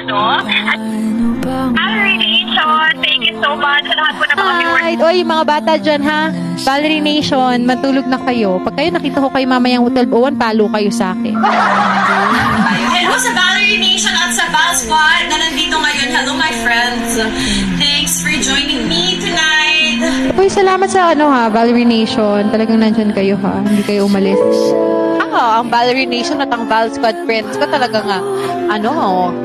ano. At Valerie Nation, thank you so much sa lahat po ng mga viewers. Alright, oy mga bata dyan ha. Valerie Nation, matulog na kayo. Pag kayo nakita ko kayo mamayang 12:01, palo kayo sa akin. Hello sa Valerie Nation at sa Val Squad na nandito ngayon. Hello my friends. Thanks for joining me tonight. Uy, salamat sa Valerie Nation. Talagang nandyan kayo ha. Hindi kayo umalis. Ang Valerie Nation at ang Val Squad friends ko talaga nga,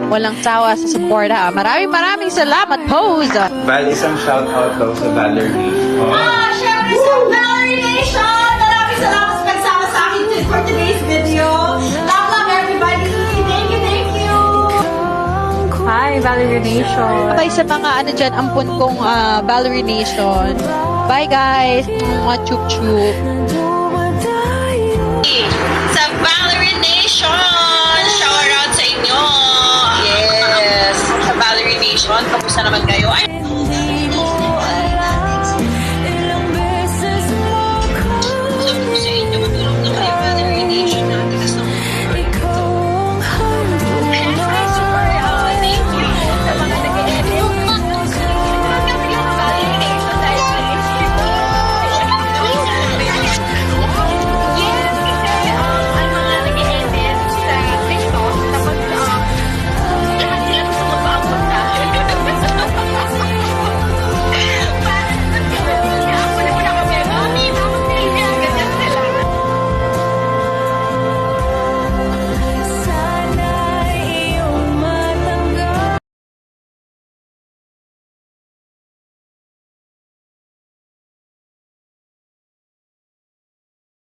walang sawa sa support ha. Maraming salamat, Pose! Val, isang shoutout daw sa Valerie. Syempre sa Valerie Nation! Maraming salamat sa pagsama sa akin for today's video. Love everybody! Thank you! Hi, Valerie Nation. Bye sa mga dyan, ampun kong Valerie Nation. Bye guys! Chup chup.